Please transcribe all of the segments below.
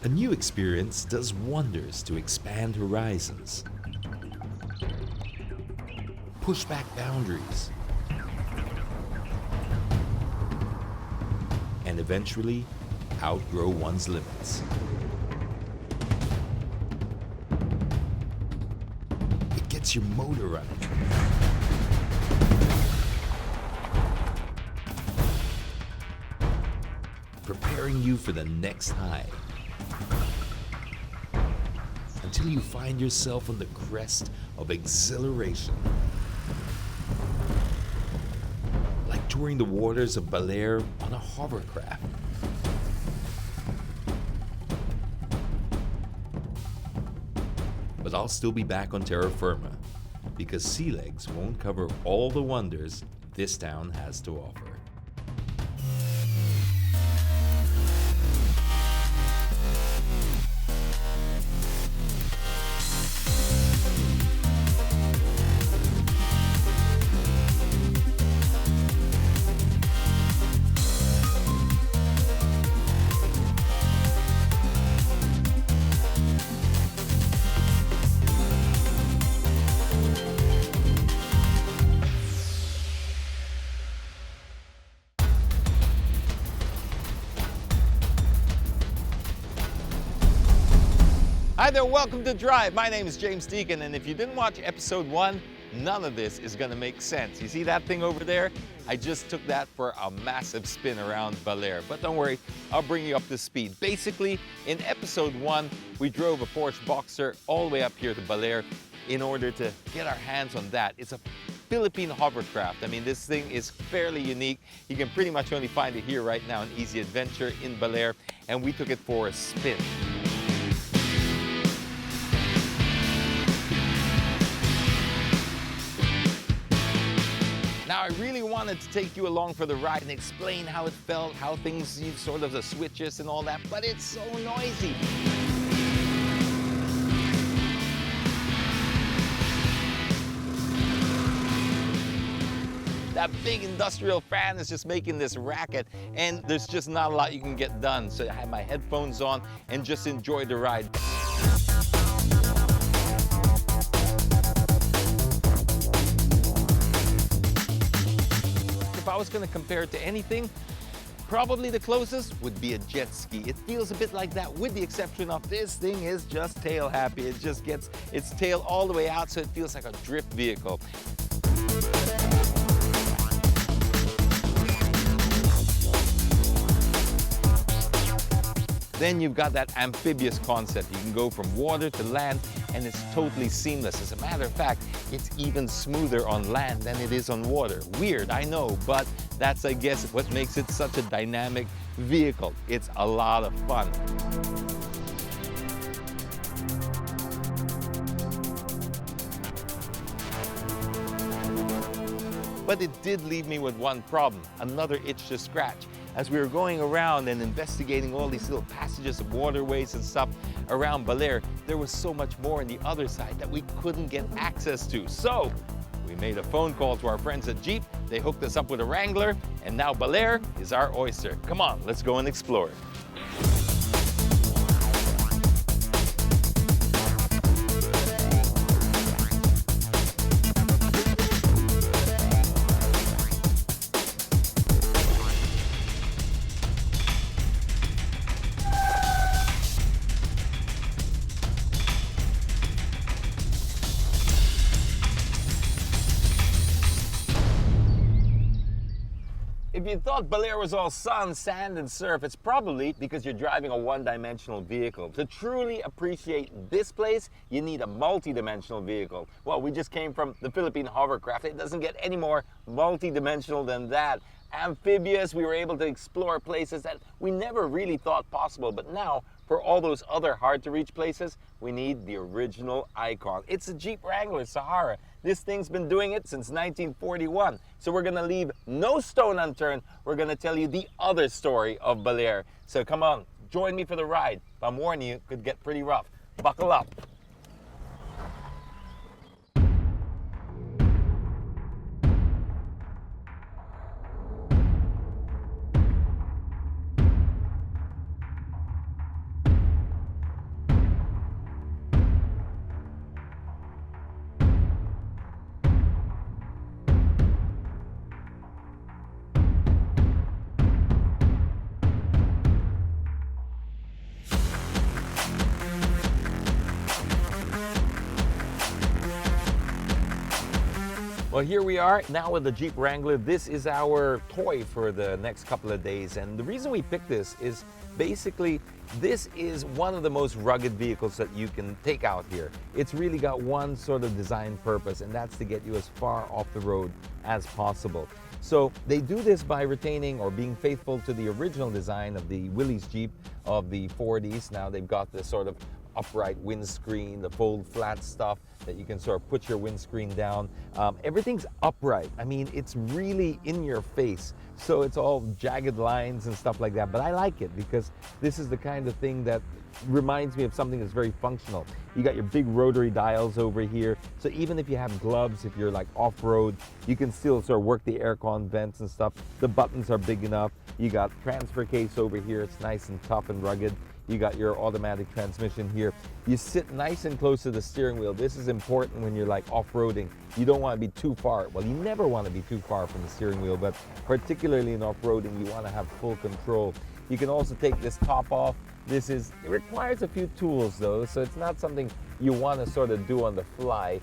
A new experience does wonders to expand horizons, push back boundaries, and eventually outgrow one's limits. It gets your motor running, preparing you for the next high, until you find yourself on the crest of exhilaration. Like touring the waters of Baler on a hovercraft. But I'll still be back on terra firma, because sea legs won't cover all the wonders this town has to offer. Hi there, welcome to Drive. My name is James Deakin, and if you didn't watch episode 1, none of this is gonna make sense. You see that thing over there? I just took that for a massive spin around Baler, but don't worry, I'll bring you up to speed. Basically, in episode 1, we drove a Porsche Boxer all the way up here to Baler in order to get our hands on that. It's a Philippine hovercraft. I mean, this thing is fairly unique. You can pretty much only find it here right now in Easy Adventure in Baler, and we took it for a spin. Now, I really wanted to take you along for the ride and explain how it felt, how things, sort of the switches and all that, but it's so noisy. That big industrial fan is just making this racket, and there's just not a lot you can get done. So I had my headphones on and just enjoy the ride. If I was going to compare it to anything, probably the closest would be a jet ski. It feels a bit like that, with the exception of this thing is just tail happy. It just gets its tail all the way out, so it feels like a drift vehicle. Then you've got that amphibious concept. You can go from water to land, and it's totally seamless. As a matter of fact, it's even smoother on land than it is on water. Weird, I know, but that's, I guess, what makes it such a dynamic vehicle. It's a lot of fun. But it did leave me with one problem, another itch to scratch. As we were going around and investigating all these little passages of waterways and stuff around Baler, there was so much more on the other side that we couldn't get access to. So we made a phone call to our friends at Jeep. They hooked us up with a Wrangler, and now Baler is our oyster. Come on, let's go and explore it. If you thought Baler was all sun, sand, and surf, it's probably because you're driving a one-dimensional vehicle. To truly appreciate this place, you need a multi-dimensional vehicle. Well, we just came from the Philippine Hovercraft. It doesn't get any more multi-dimensional than that. Amphibious, we were able to explore places that we never really thought possible, but now, for all those other hard-to-reach places, we need the original icon. It's a Jeep Wrangler Sahara. This thing's been doing it since 1941. So we're gonna leave no stone unturned. We're gonna tell you the other story of Baler. So come on, join me for the ride. I'm warning you, it could get pretty rough. Buckle up. Well, here we are now with the Jeep Wrangler. This is our toy for the next couple of days. And the reason we picked this is basically this is one of the most rugged vehicles that you can take out here. It's really got one sort of design purpose, and that's to get you as far off the road as possible. So they do this by retaining or being faithful to the original design of the Willys Jeep of the 40s. Now they've got this sort of upright windscreen, the fold flat stuff that you can sort of put your windscreen down. Everything's upright. I mean, it's really in your face. So it's all jagged lines and stuff like that. But I like it because this is the kind of thing that reminds me of something that's very functional. You got your big rotary dials over here. So even if you have gloves, if you're like off-road, you can still sort of work the aircon vents and stuff. The buttons are big enough. You got transfer case over here. It's nice and tough and rugged. You got your automatic transmission here. You sit nice and close to the steering wheel. This is important when you're like off-roading. You don't want to be too far. Well, you never want to be too far from the steering wheel, but particularly in off-roading, you want to have full control. You can also take this top off. It requires a few tools though, so it's not something you want to sort of do on the fly.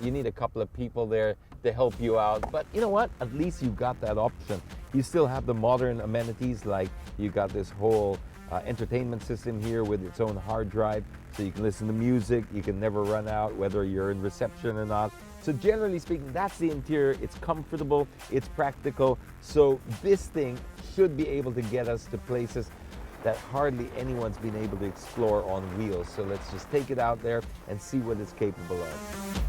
You need a couple of people there to help you out, but you know what? At least you got that option. You still have the modern amenities, like you got this whole entertainment system here with its own hard drive, so you can listen to music. You can never run out, whether you're in reception or not. So generally speaking, that's the interior. It's comfortable, it's practical. So this thing should be able to get us to places that hardly anyone's been able to explore on wheels. So let's just take it out there and see what it's capable of.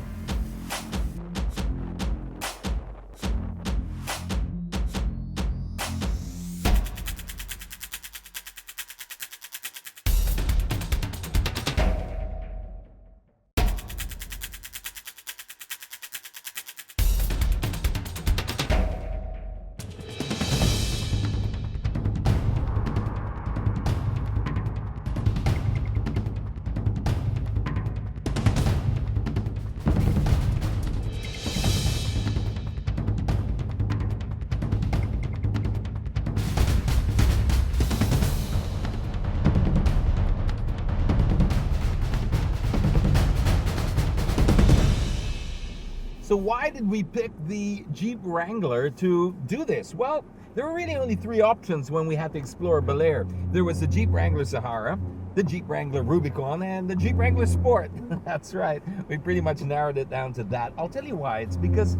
So why did we pick the Jeep Wrangler to do this? Well, there were really only three options when we had to explore Baler. There was the Jeep Wrangler Sahara, the Jeep Wrangler Rubicon, and the Jeep Wrangler Sport. That's right, we pretty much narrowed it down to that. I'll tell you why. It's because,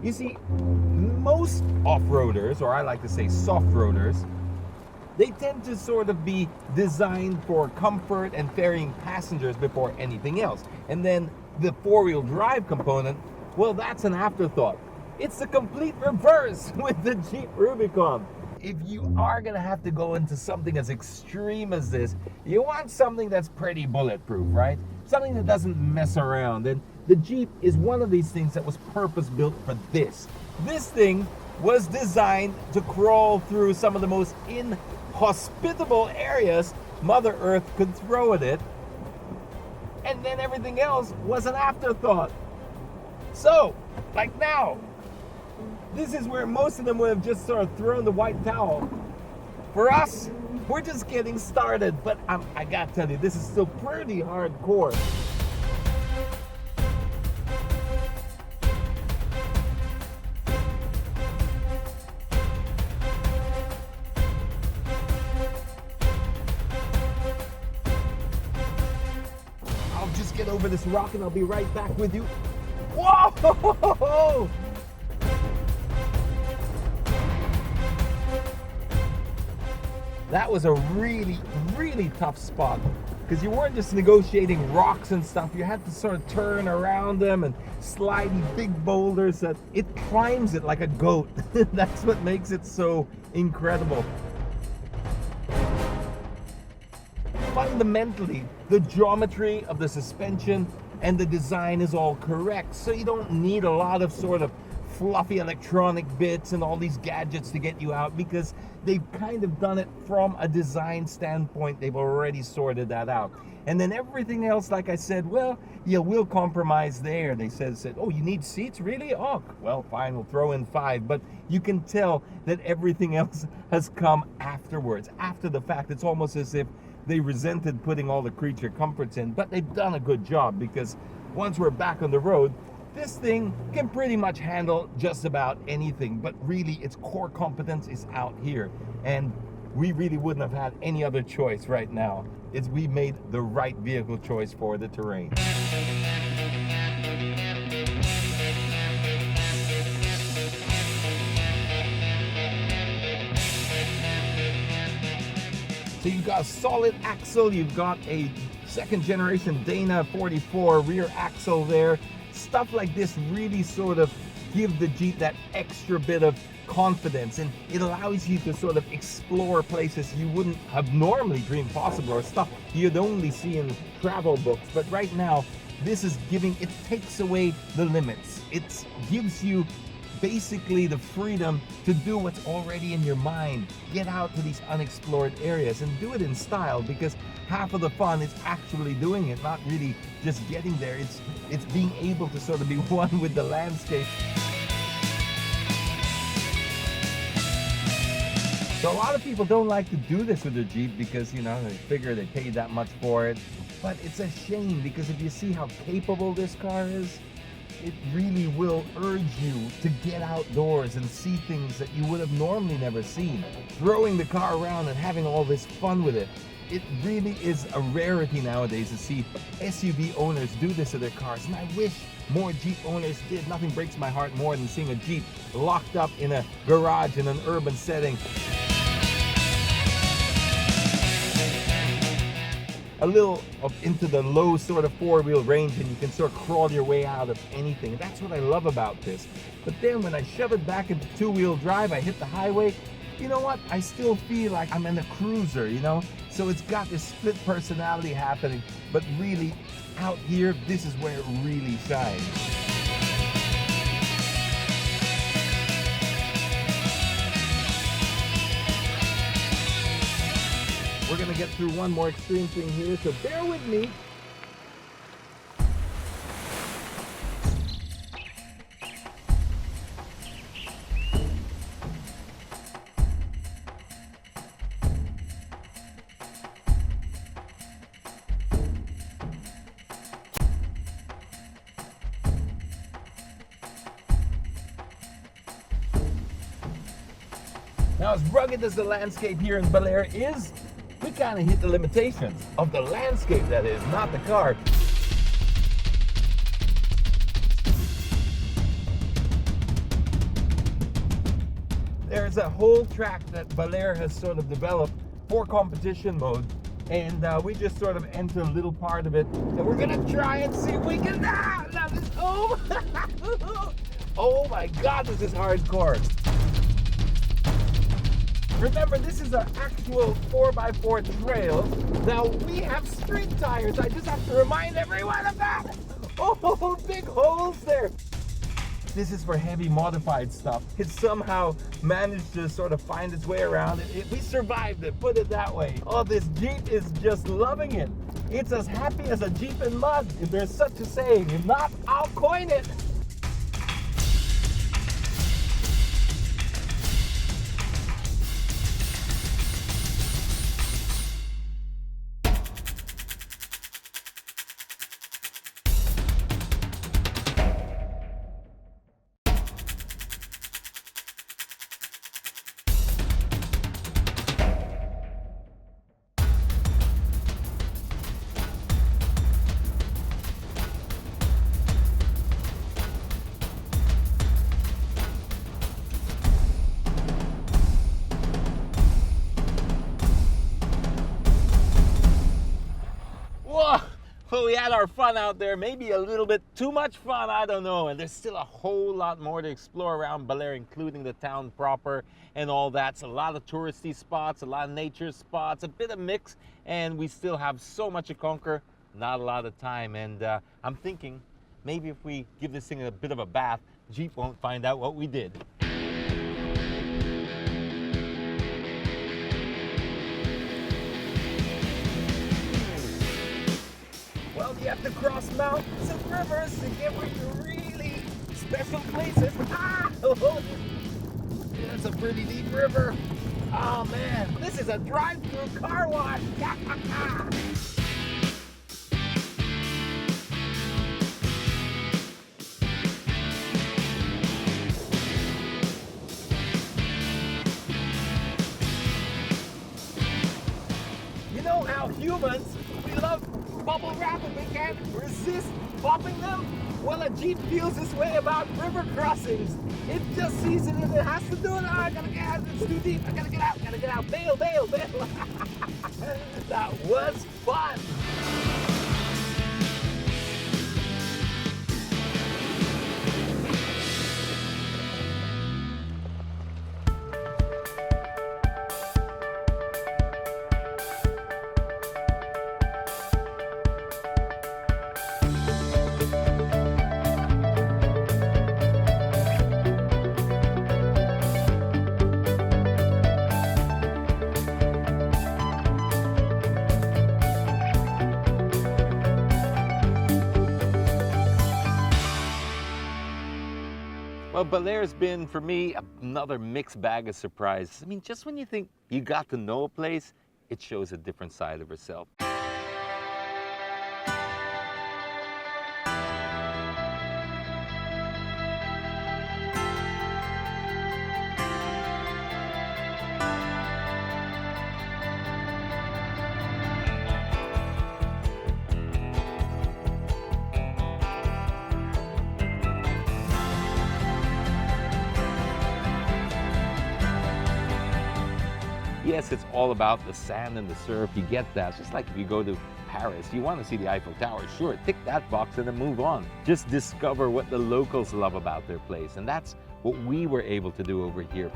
you see, most off-roaders, or I like to say soft-roaders, they tend to sort of be designed for comfort and ferrying passengers before anything else. And then the four-wheel drive component, well, that's an afterthought. It's the complete reverse with the Jeep Rubicon. If you are gonna have to go into something as extreme as this, you want something that's pretty bulletproof, right? Something that doesn't mess around. And the Jeep is one of these things that was purpose-built for this. This thing was designed to crawl through some of the most inhospitable areas Mother Earth could throw at it. And then everything else was an afterthought. So, like now, this is where most of them would have just sort of thrown the white towel. For us, we're just getting started, but I gotta tell you, this is still pretty hardcore. I'll just get over this rock and I'll be right back with you. Whoa! That was a really, really tough spot because you weren't just negotiating rocks and stuff. You had to sort of turn around them and slide these big boulders that it climbs it like a goat. That's what makes it so incredible. Fundamentally, the geometry of the suspension and the design is all correct, so you don't need a lot of sort of fluffy electronic bits and all these gadgets to get you out, because they've kind of done it from a design standpoint. They've already sorted that out. And then everything else, like I said, well, yeah, we'll compromise there. They said, oh, you need seats? Really? Oh, well, fine, we'll throw in 5. But you can tell that everything else has come afterwards, after the fact. It's almost as if they resented putting all the creature comforts in, but they've done a good job, because once we're back on the road, This thing can pretty much handle just about anything, but really its core competence is out here. And we really wouldn't have had any other choice right now. We made the right vehicle choice for the terrain. So you've got a solid axle, you've got a second generation Dana 44 rear axle there. Stuff like this really sort of give the Jeep that extra bit of confidence, and it allows you to sort of explore places you wouldn't have normally dreamed possible, or stuff you'd only see in travel books. But right now, this is it takes away the limits. It gives you basically the freedom to do what's already in your mind. Get out to these unexplored areas and do it in style, because half of the fun is actually doing it, not really just getting there. It's being able to sort of be one with the landscape. So a lot of people don't like to do this with their Jeep because, you know, they figure they paid that much for it. But it's a shame, because if you see how capable this car is, it really will urge you to get outdoors and see things that you would have normally never seen. Throwing the car around and having all this fun with it. It really is a rarity nowadays to see SUV owners do this to their cars, and I wish more Jeep owners did. Nothing breaks my heart more than seeing a Jeep locked up in a garage in an urban setting. A little into the low sort of four-wheel range, and you can sort of crawl your way out of anything. That's what I love about this. But then when I shove it back into two-wheel drive, I hit the highway, you know what? I still feel like I'm in a cruiser, you know? So it's got this split personality happening, but really out here, this is where it really shines. We're gonna get through one more extreme thing here, so bear with me. Now, as rugged as the landscape here in Baler is, we kind of hit the limitations of the landscape, that is, not the car. There's a whole track that Baler has sort of developed for competition mode, and we just sort of enter a little part of it, and we're gonna try and see if we can. Oh my God, this is hardcore. Remember, this is an actual 4x4 trail. Now, we have street tires. I just have to remind everyone of that. Oh, big holes there. This is for heavy modified stuff. It somehow managed to sort of find its way around. We survived it, put it that way. Oh, this Jeep is just loving it. It's as happy as a Jeep in mud, if there's such a saying. If not, I'll coin it. Well, we had our fun out there, maybe a little bit too much fun, I don't know. And there's still a whole lot more to explore around Baler, including the town proper and all that. It's a lot of touristy spots, a lot of nature spots, a bit of mix, and we still have so much to conquer, not a lot of time. And I'm thinking maybe if we give this thing a bit of a bath, Jeep won't find out what we did. Well, you have to cross mountains and rivers to get where you really special places. Ah! That's a pretty deep river. Oh man, this is a drive-through car wash. humans, we love bubble wrap and we can't resist popping them. Well, a Jeep feels this way about river crossings. It just sees it and it has to do it. Oh, I gotta get out, it's too deep. I gotta get out. Bail, bail, bail. That was fun. Well, Baler's been, for me, another mixed bag of surprises. I mean, just when you think you got to know a place, it shows a different side of herself. Yes, it's all about the sand and the surf. You get that. Just like if you go to Paris, you want to see the Eiffel Tower. Sure, tick that box and then move on. Just discover what the locals love about their place. And that's what we were able to do over here.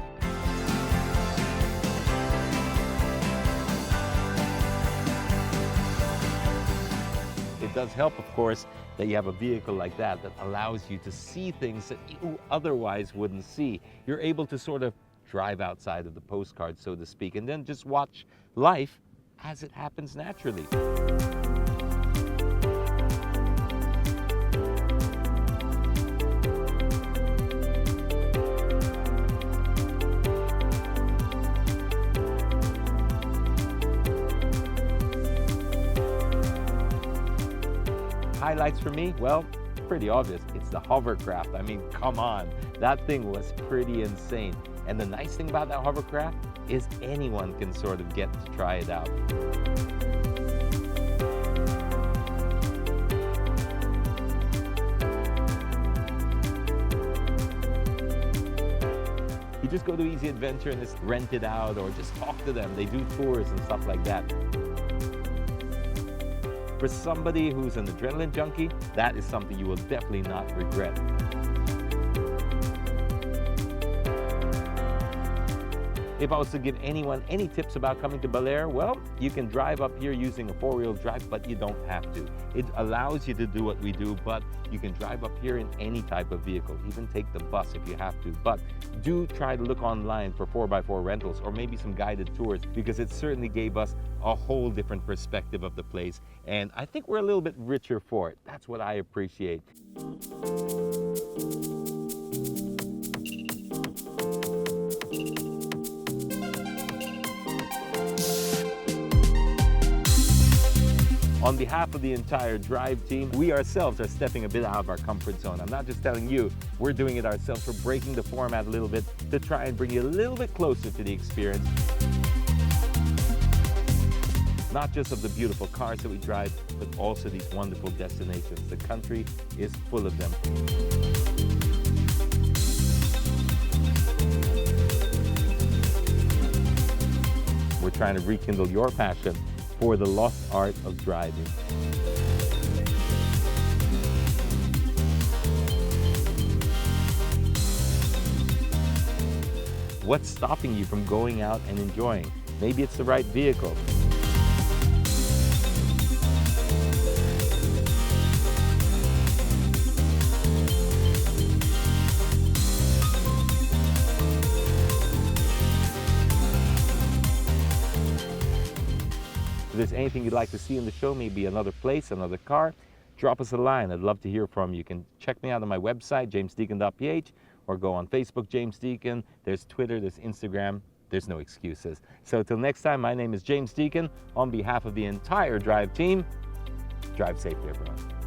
It does help, of course, that you have a vehicle like that allows you to see things that you otherwise wouldn't see. You're able to sort of drive outside of the postcard, so to speak, and then just watch life as it happens naturally. Highlights for me? Well, pretty obvious. It's the Hovercraft. I mean, come on. That thing was pretty insane. And the nice thing about that Hovercraft is anyone can sort of get to try it out. You just go to Easy Adventure and just rent it out or just talk to them. They do tours and stuff like that. For somebody who's an adrenaline junkie, that is something you will definitely not regret. If I was to give anyone any tips about coming to Baler, well, you can drive up here using a four-wheel drive, but you don't have to. It allows you to do what we do, but you can drive up here in any type of vehicle, even take the bus if you have to. But do try to look online for 4x4 rentals or maybe some guided tours, because it certainly gave us a whole different perspective of the place. And I think we're a little bit richer for it. That's what I appreciate. On behalf of the entire Drive team, we ourselves are stepping a bit out of our comfort zone. I'm not just telling you, we're doing it ourselves. We're breaking the format a little bit to try and bring you a little bit closer to the experience. Not just of the beautiful cars that we drive, but also these wonderful destinations. The country is full of them. We're trying to rekindle your passion for the lost art of driving. What's stopping you from going out and enjoying? Maybe it's the right vehicle. If there's anything you'd like to see in the show, maybe another place, another car, drop us a line. I'd love to hear from you. You can check me out on my website, jamesdeacon.ph, or go on Facebook, James Deacon. There's Twitter, there's Instagram. There's no excuses. So till next time, my name is James Deacon. On behalf of the entire Drive team, drive safely, everyone.